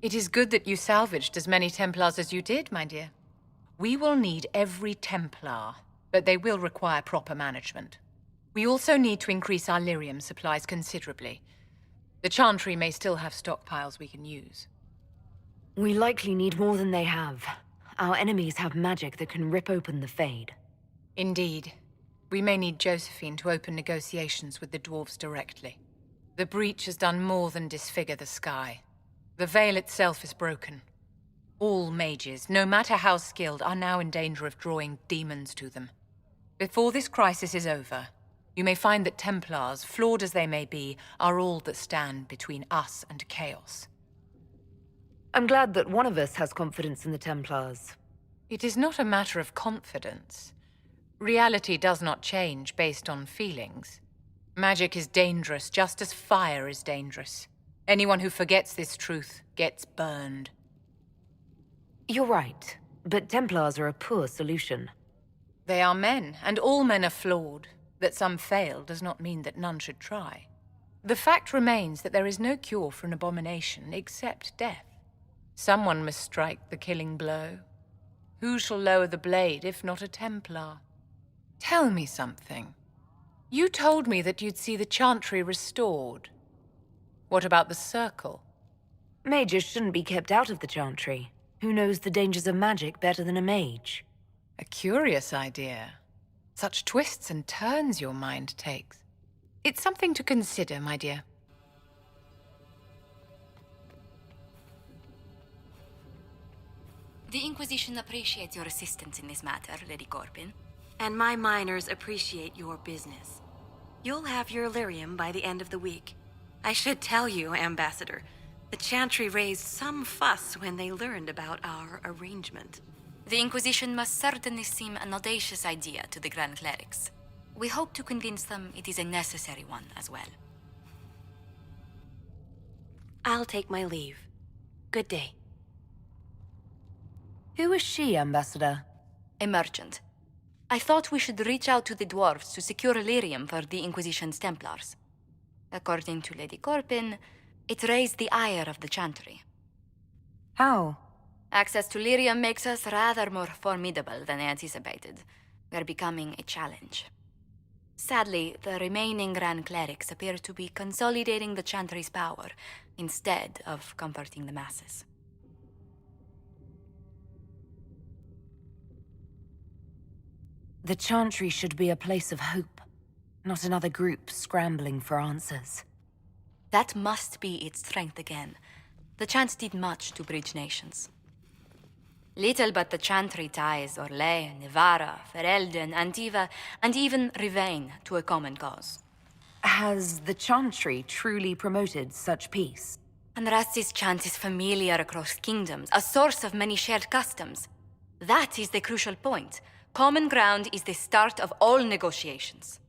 It is good that you salvaged as many Templars as you did, my dear. We will need every Templar, but they will require proper management. We also need to increase our lyrium supplies considerably. The Chantry may still have stockpiles we can use. We likely need more than they have. Our enemies have magic that can rip open the Fade. Indeed. We may need Josephine to open negotiations with the dwarves directly. The breach has done more than disfigure the sky. The veil itself is broken. All mages, no matter how skilled, are now in danger of drawing demons to them. Before this crisis is over, you may find that Templars, flawed as they may be, are all that stand between us and chaos. I'm glad that one of us has confidence in the Templars. It is not a matter of confidence. Reality does not change based on feelings. Magic is dangerous just as fire is dangerous. Anyone who forgets this truth gets burned. You're right, but Templars are a poor solution. They are men, and all men are flawed. That some fail does not mean that none should try. The fact remains that there is no cure for an abomination except death. Someone must strike the killing blow. Who shall lower the blade if not a Templar? Tell me something. You told me that you'd see the Chantry restored. What about the Circle? Mages shouldn't be kept out of the Chantry. Who knows the dangers of magic better than a mage? A curious idea. Such twists and turns your mind takes. It's something to consider, my dear. The Inquisition appreciates your assistance in this matter, Lady Corbin. And my miners appreciate your business. You'll have your lyrium by the end of the week. I should tell you, Ambassador, the Chantry raised some fuss when they learned about our arrangement. The Inquisition must certainly seem an audacious idea to the Grand Clerics. We hope to convince them it is a necessary one as well. I'll take my leave. Good day. Who is she, Ambassador? A merchant. I thought we should reach out to the dwarves to secure lyrium for the Inquisition's Templars. According to Lady Corbin, it raised the ire of the Chantry. How? Access to lyrium makes us rather more formidable than anticipated. We're becoming a challenge. Sadly, the remaining Grand Clerics appear to be consolidating the Chantry's power, instead of comforting the masses. The Chantry should be a place of hope, not another group scrambling for answers. That must be its strength again. The Chants did much to bridge nations. Little but the Chantry ties Orlais, Nevarra, Ferelden, Antiva, and even Rivain to a common cause. Has the Chantry truly promoted such peace? Andraste's chant is familiar across kingdoms, a source of many shared customs. That is the crucial point. Common ground is the start of all negotiations.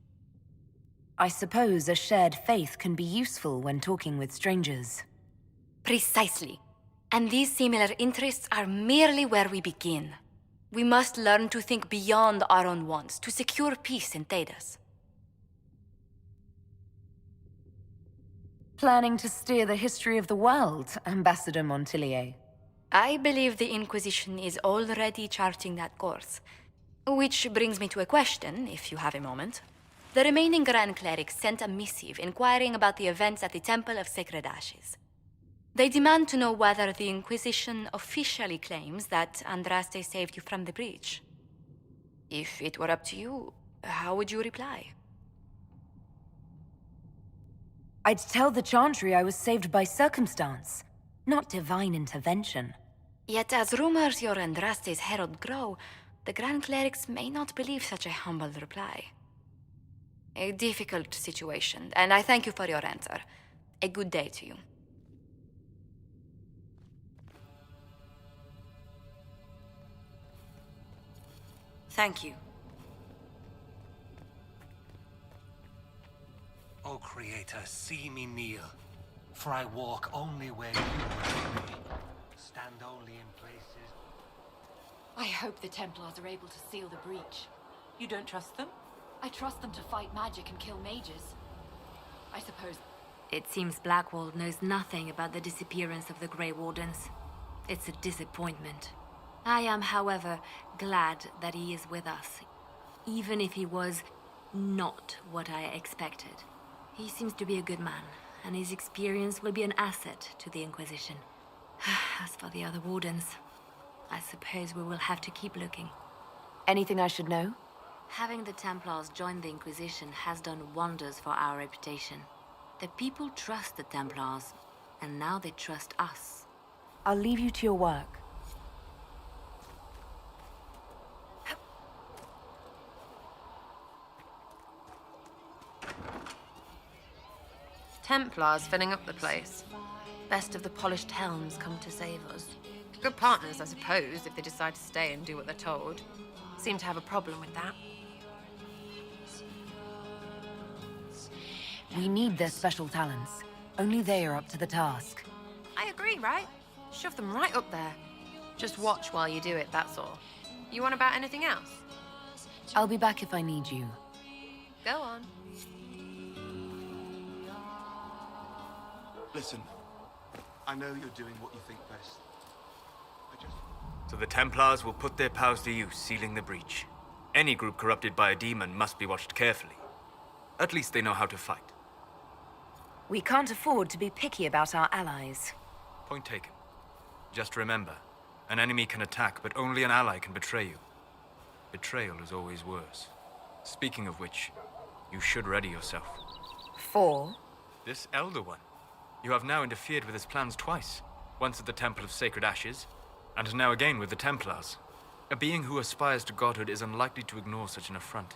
I suppose a shared faith can be useful when talking with strangers. Precisely. And these similar interests are merely where we begin. We must learn to think beyond our own wants to secure peace in Thedas. Planning to steer the history of the world, Ambassador Montillier? I believe the Inquisition is already charting that course. Which brings me to a question, if you have a moment. The remaining Grand Clerics sent a missive inquiring about the events at the Temple of Sacred Ashes. They demand to know whether the Inquisition officially claims that Andraste saved you from the breach. If it were up to you, how would you reply? I'd tell the Chantry I was saved by circumstance, not divine intervention. Yet as rumors your Andraste's herald grow, the Grand Clerics may not believe such a humble reply. A difficult situation, and I thank you for your answer. A good day to you. Thank you. O Creator, see me kneel, for I walk only where you would lead me. Stand only in places. I hope the Templars are able to seal the breach. You don't trust them? I trust them to fight magic and kill mages. I suppose It seems Blackwall knows nothing about the disappearance of the Grey Wardens. It's a disappointment. I am, however, glad that he is with us, even if he was not what I expected. He seems to be a good man, and his experience will be an asset to the Inquisition. As for the other Wardens, I suppose we will have to keep looking. Anything I should know? Having the Templars join the Inquisition has done wonders for our reputation. The people trust the Templars, and now they trust us. I'll leave you to your work. Templars filling up the place. Best of the polished helms come to save us. Good partners, I suppose, if they decide to stay and do what they're told. Seem to have a problem with that. We need their special talents. Only they are up to the task. I agree, right? Shove them right up there. Just watch while you do it, that's all. You want about anything else? I'll be back if I need you. Go on. Listen, I know you're doing what you think best. So the Templars will put their powers to use, sealing the breach. Any group corrupted by a demon must be watched carefully. At least they know how to fight. We can't afford to be picky about our allies. Point taken. Just remember, an enemy can attack, but only an ally can betray you. Betrayal is always worse. Speaking of which, you should ready yourself. For? This Elder One. You have now interfered with his plans twice. Once at the Temple of Sacred Ashes, and now again with the Templars. A being who aspires to godhood is unlikely to ignore such an affront.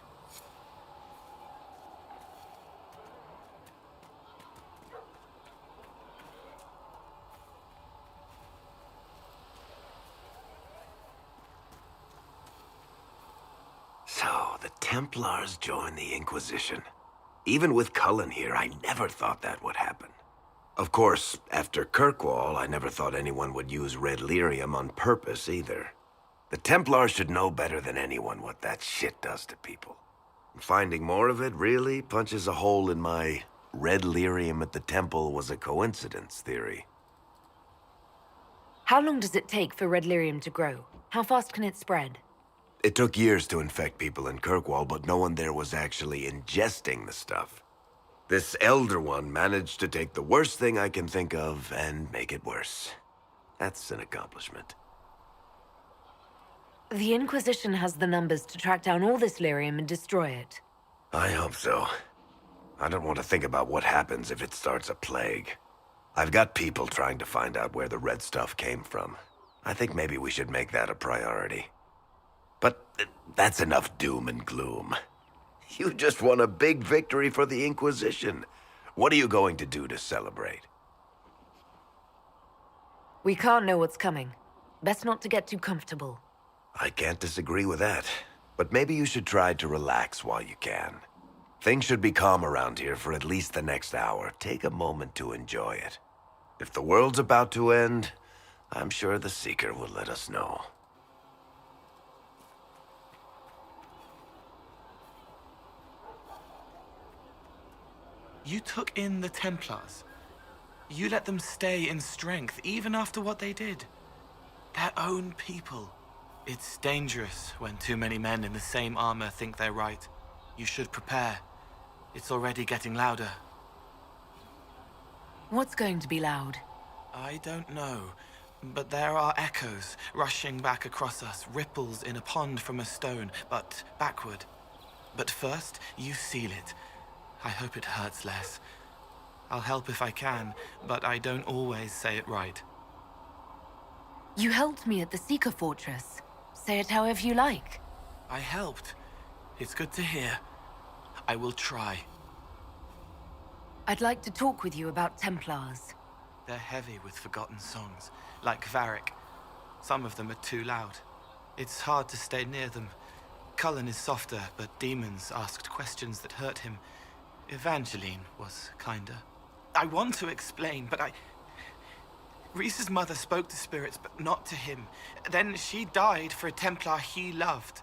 So, the Templars joined the Inquisition. Even with Cullen here, I never thought that would happen. Of course, after Kirkwall, I never thought anyone would use red lyrium on purpose either. The Templars should know better than anyone what that shit does to people. Finding more of it really punches a hole in my red lyrium at the temple was a coincidence theory. How long does it take for red lyrium to grow? How fast can it spread? It took years to infect people in Kirkwall, but no one there was actually ingesting the stuff. This Elder One managed to take the worst thing I can think of and make it worse. That's an accomplishment. The Inquisition has the numbers to track down all this lyrium and destroy it. I hope so. I don't want to think about what happens if it starts a plague. I've got people trying to find out where the red stuff came from. I think maybe we should make that a priority. But that's enough doom and gloom. You just won a big victory for the Inquisition. What are you going to do to celebrate? We can't know what's coming. Best not to get too comfortable. I can't disagree with that. But maybe you should try to relax while you can. Things should be calm around here for at least the next hour. Take a moment to enjoy it. If the world's about to end, I'm sure the Seeker will let us know. You took in the Templars. You let them stay in strength, even after what they did. Their own people. It's dangerous when too many men in the same armor think they're right. You should prepare. It's already getting louder. What's going to be loud? I don't know, but there are echoes rushing back across us, ripples in a pond from a stone, but backward. But first, you seal it. I hope it hurts less. I'll help if I can, but I don't always say it right. You helped me at the Seeker Fortress. Say it however you like. I helped. It's good to hear. I will try. I'd like to talk with you about Templars. They're heavy with forgotten songs, like Varric. Some of them are too loud. It's hard to stay near them. Cullen is softer, but demons asked questions that hurt him. Evangeline was kinder. I want to explain, but Reese's mother spoke to spirits, but not to him. Then she died for a Templar he loved.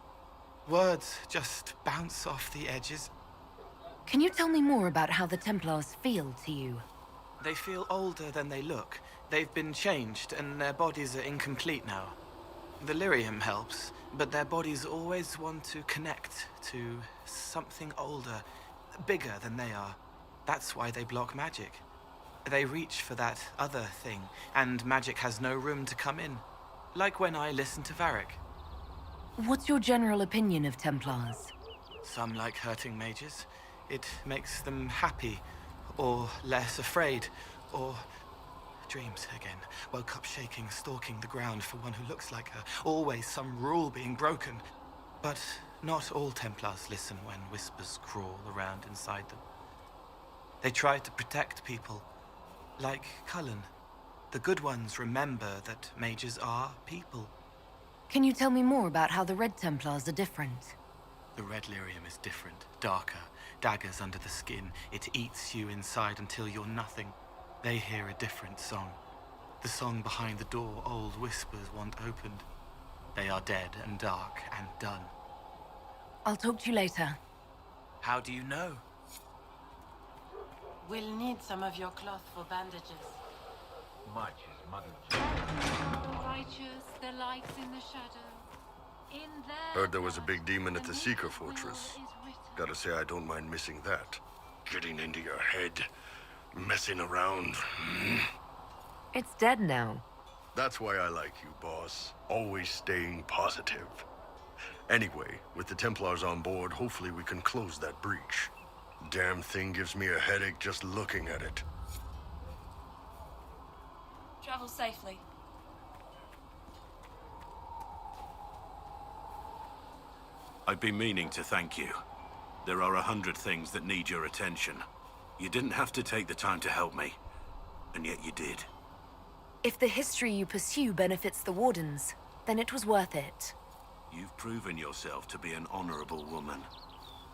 Words just bounce off the edges. Can you tell me more about how the Templars feel to you? They feel older than they look. They've been changed, and their bodies are incomplete now. The lyrium helps, but their bodies always want to connect to something older, bigger than they are. That's why they block magic. They reach for that other thing, and magic has no room to come in. Like when I listen to Varric. What's your general opinion of Templars? Some like hurting mages. It makes them happy, or less afraid, or dreams again. Woke up shaking, stalking the ground for one who looks like her. Always some rule being broken. But not all Templars listen when whispers crawl around inside them. They try to protect people, like Cullen. The good ones remember that mages are people. Can you tell me more about how the Red Templars are different? The red lyrium is different, darker, daggers under the skin. It eats you inside until you're nothing. They hear a different song. The song behind the door old whispers want opened. They are dead and dark and done. I'll talk to you later. How do you know? We'll need some of your cloth for bandages. Much is muddled. Righteous, the lights in the shadow. In there. Heard there was a big demon at the Seeker Fortress. Gotta say, I don't mind missing that. Getting into your head, messing around. It's dead now. That's why I like you, boss. Always staying positive. Anyway, with the Templars on board, hopefully we can close that breach. Damn thing gives me a headache just looking at it. Travel safely. I've been meaning to thank you. There are 100 things that need your attention. You didn't have to take the time to help me, and yet you did. If the history you pursue benefits the Wardens, then it was worth it. You've proven yourself to be an honorable woman.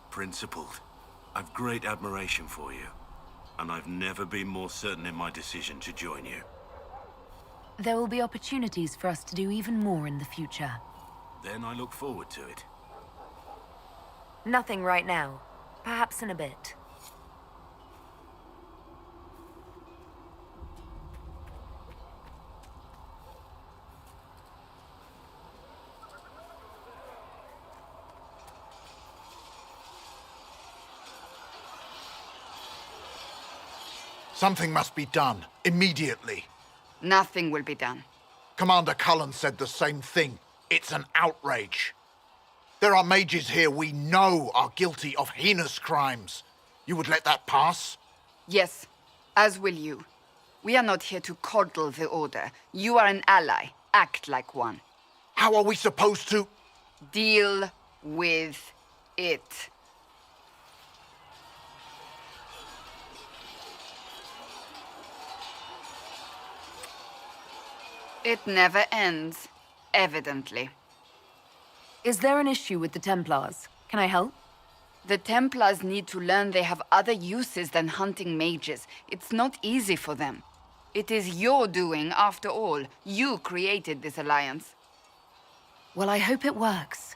Principled. I've great admiration for you, and I've never been more certain in my decision to join you. There will be opportunities for us to do even more in the future. Then I look forward to it. Nothing right now. Perhaps in a bit. Something must be done, immediately. Nothing will be done. Commander Cullen said the same thing. It's an outrage. There are mages here we know are guilty of heinous crimes. You would let that pass? Yes, as will you. We are not here to coddle the Order. You are an ally. Act like one. How are we supposed to... Deal with it. It never ends, evidently. Is there an issue with the Templars? Can I help? The Templars need to learn they have other uses than hunting mages. It's not easy for them. It is your doing, after all. You created this alliance. Well, I hope it works.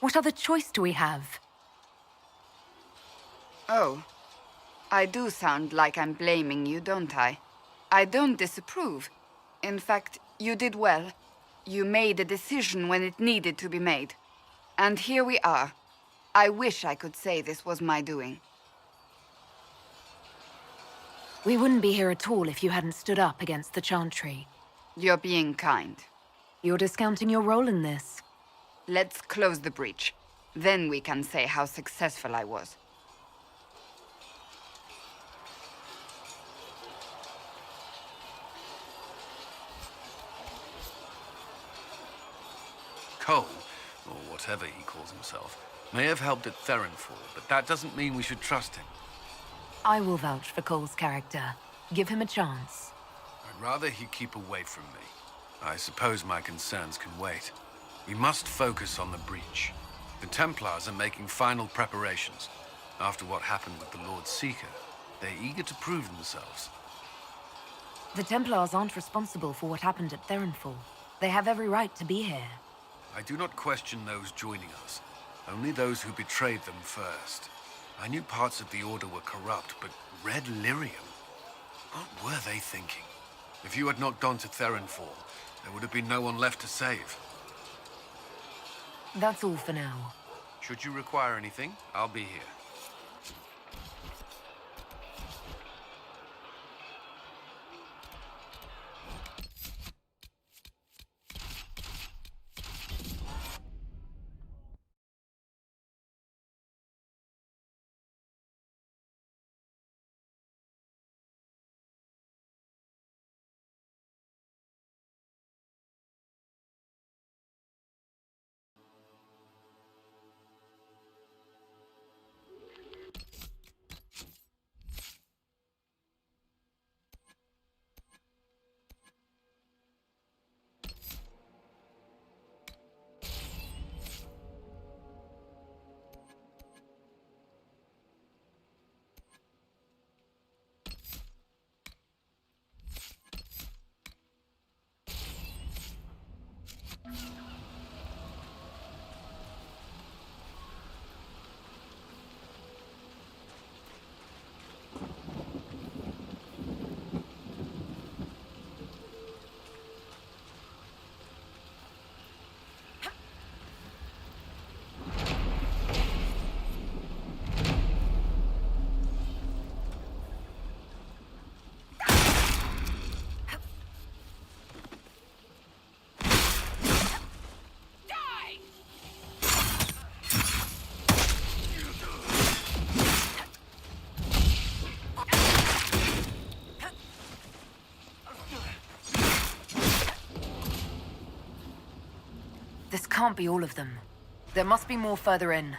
What other choice do we have? Oh. I do sound like I'm blaming you, don't I? I don't disapprove. In fact, you did well. You made a decision when it needed to be made. And here we are. I wish I could say this was my doing. We wouldn't be here at all if you hadn't stood up against the Chantry. You're being kind. You're discounting your role in this. Let's close the breach. Then we can say how successful I was. Cole, or whatever he calls himself, may have helped at Theronfall, but that doesn't mean we should trust him. I will vouch for Cole's character. Give him a chance. I'd rather he keep away from me. I suppose my concerns can wait. We must focus on the breach. The Templars are making final preparations. After what happened with the Lord Seeker, they're eager to prove themselves. The Templars aren't responsible for what happened at Theronfall. They have every right to be here. I do not question those joining us, only those who betrayed them first. I knew parts of the Order were corrupt, but Red Lyrium? What were they thinking? If you had not gone to Therenfall, there would have been no one left to save. That's all for now. Should you require anything, I'll be here. This can't be all of them. There must be more further in.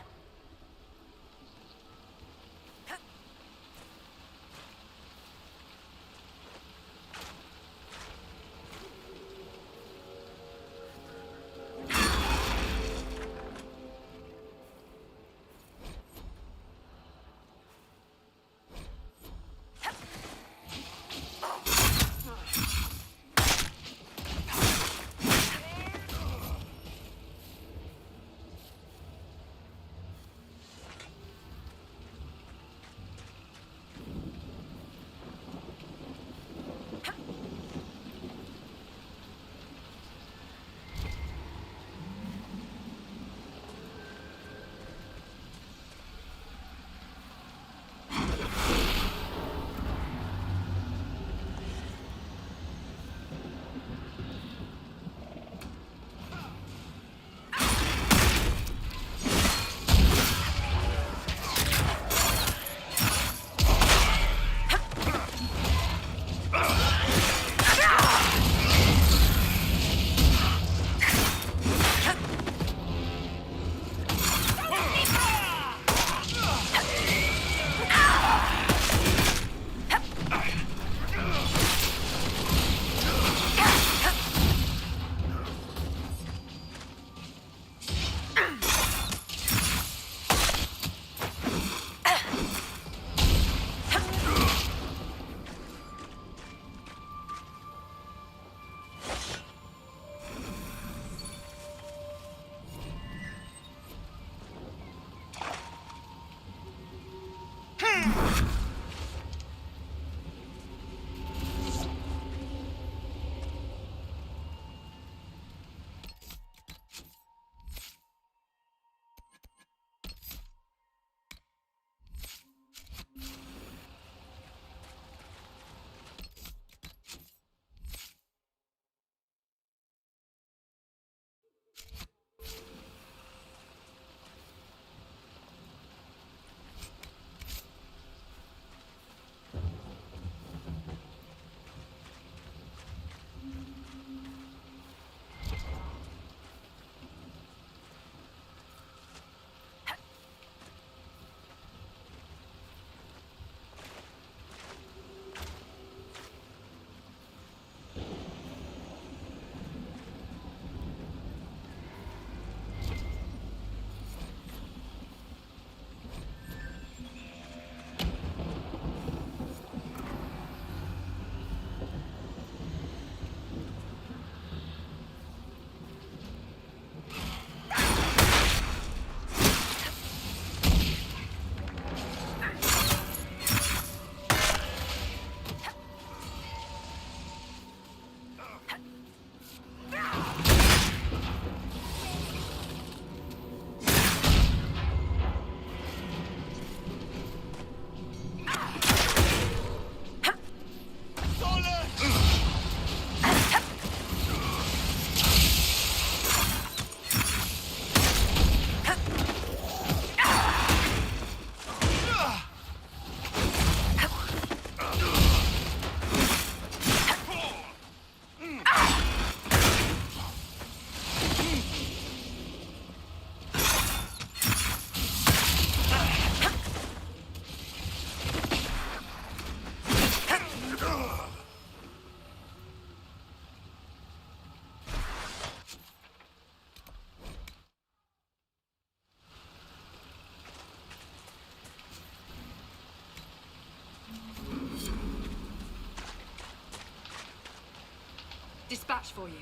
patch for you.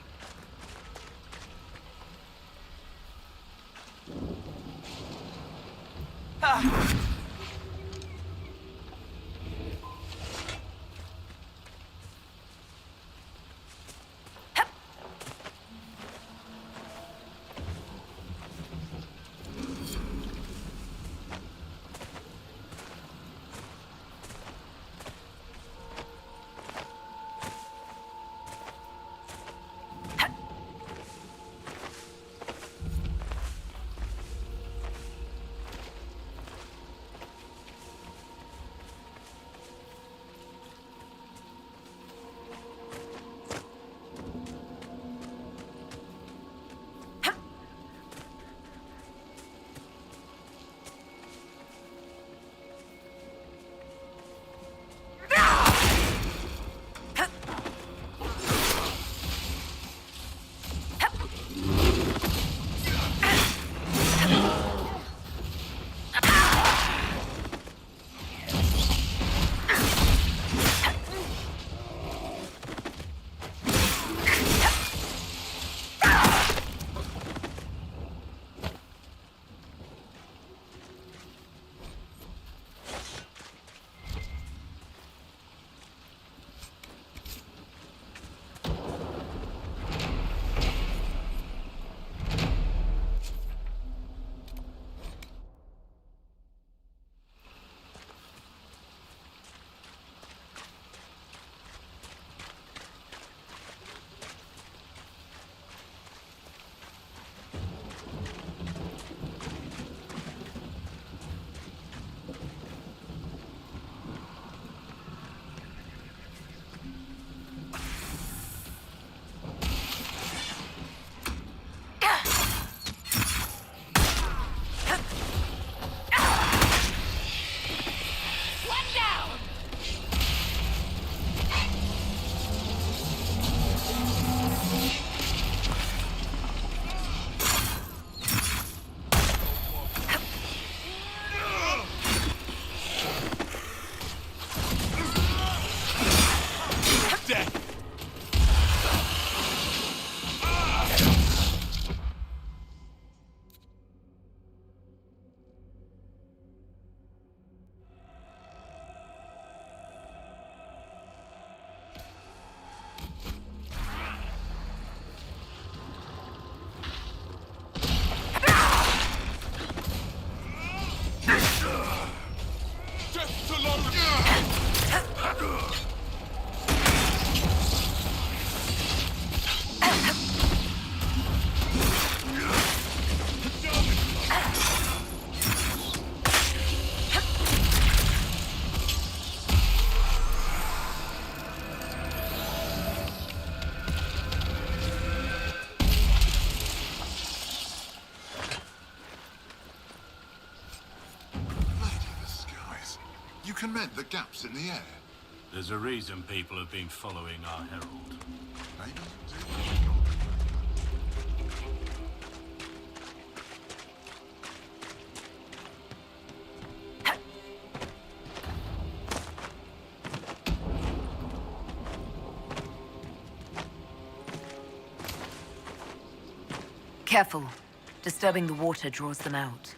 You can mend the gaps in the air. There's a reason people have been following our herald. Maybe. Careful. Disturbing the water draws them out.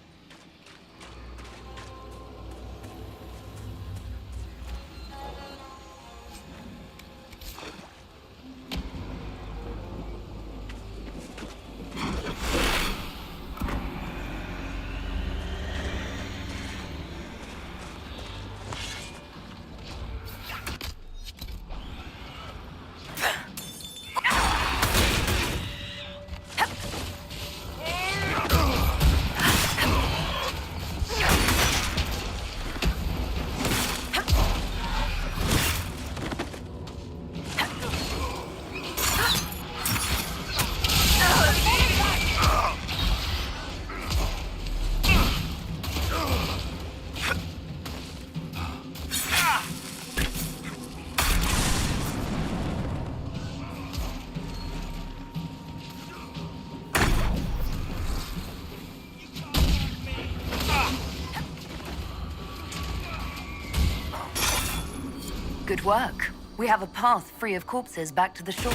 Good work. We have a path free of corpses back to the shore.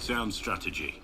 Sound strategy.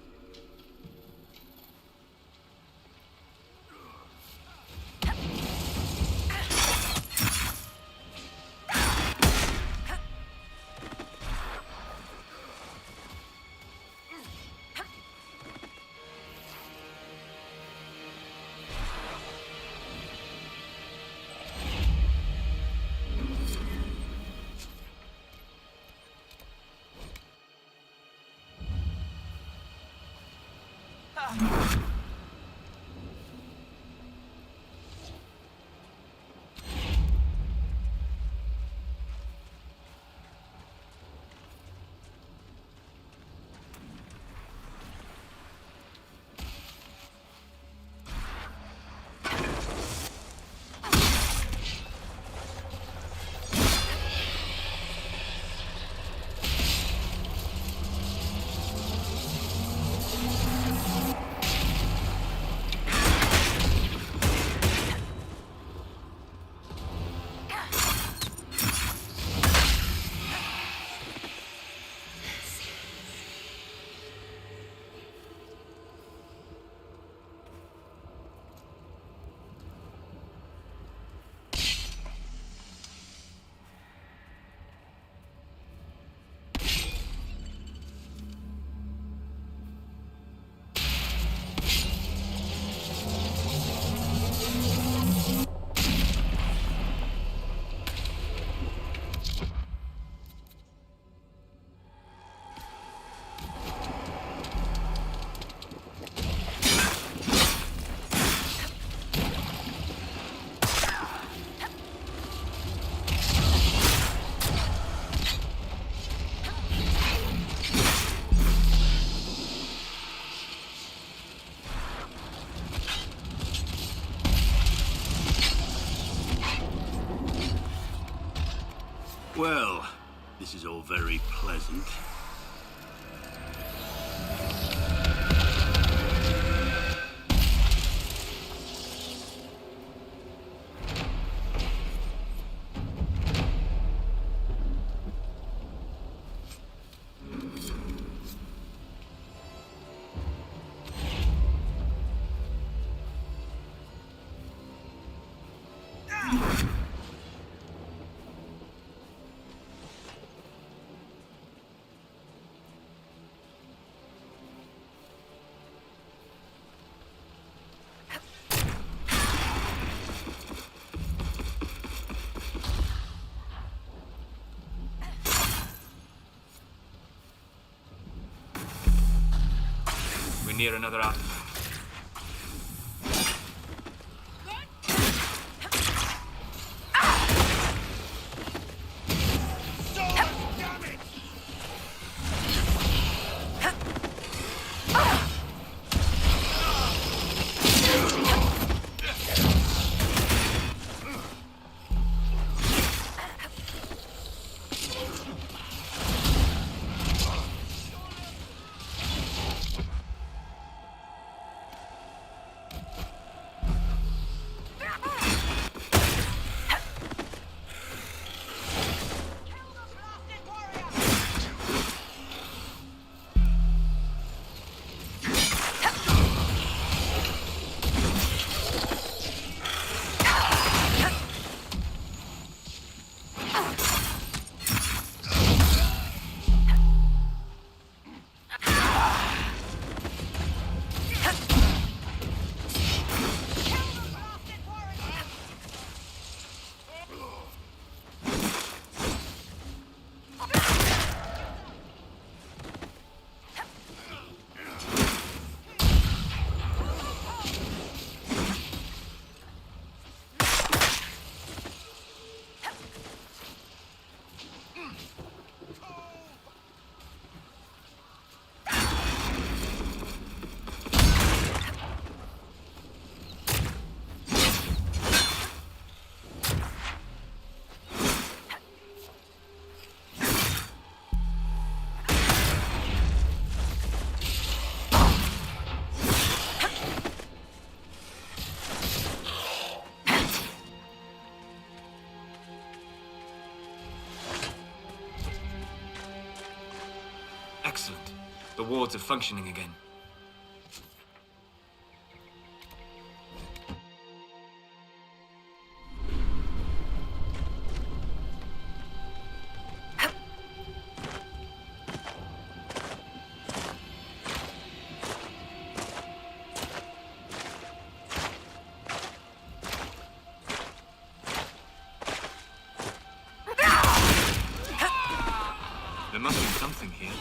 Well, this is all very pleasant. We're near another artifact. The wards are functioning again. There must be something here.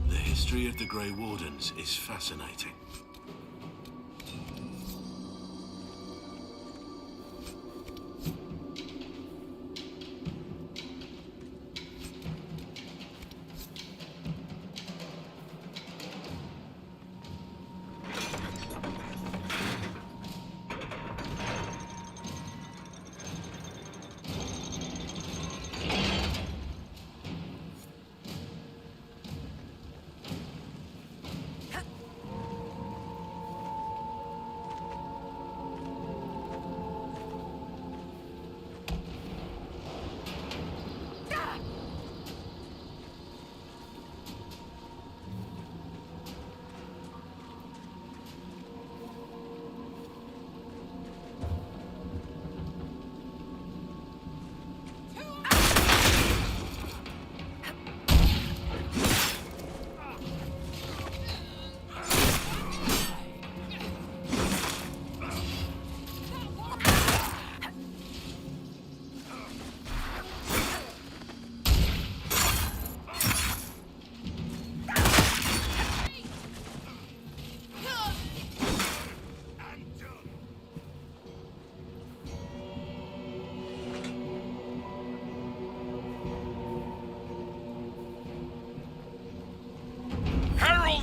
The history of the Grey Wardens is fascinating.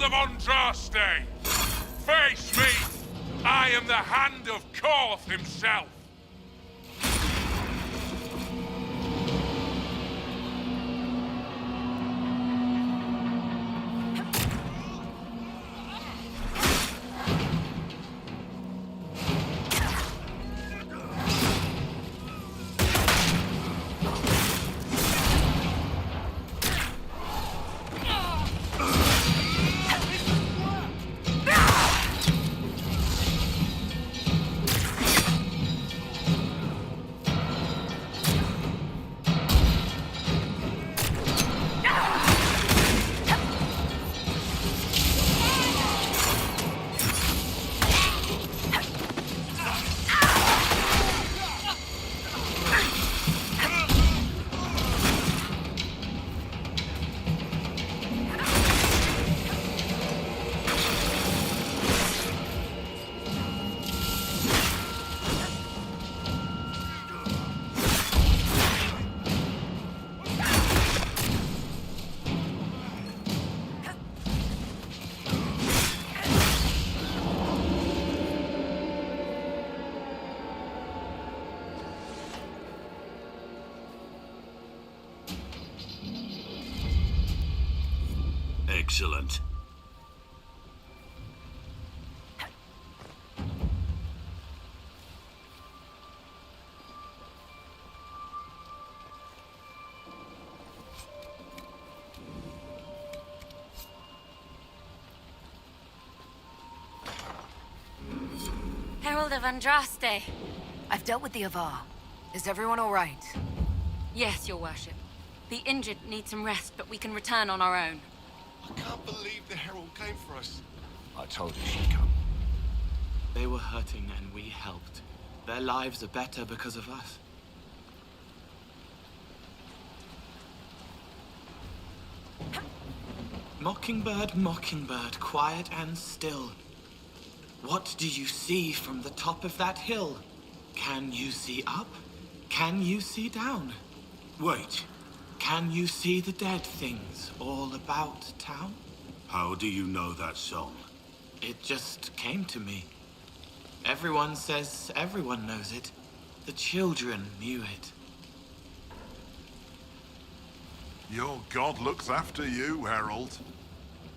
of Andraste! Face me! I am the Hand of Korth himself! Excellent. Herald of Andraste. I've dealt with the Avar. Is everyone all right? Yes, your worship. The injured need some rest, but we can return on our own. I can't believe the Herald came for us. I told you she'd come. They were hurting and we helped. Their lives are better because of us. Mockingbird, mockingbird, quiet and still. What do you see from the top of that hill? Can you see up? Can you see down? Wait, Can you see the dead things all about town? how do you know that song? It just came to me. Everyone says everyone knows it. The children knew it. Your god looks after you, Herald.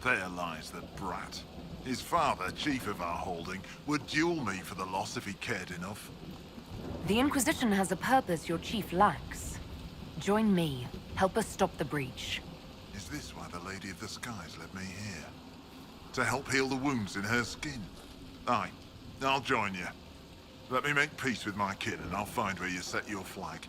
There lies the brat. His father, chief of our holding, would duel me for the loss if he cared enough. The Inquisition has a purpose your chief lacks. Join me. Help us stop the breach. Is this why the Lady of the Skies led me here? To help heal the wounds in her skin? Aye, I'll join you. Let me make peace with my kin and I'll find where you set your flag.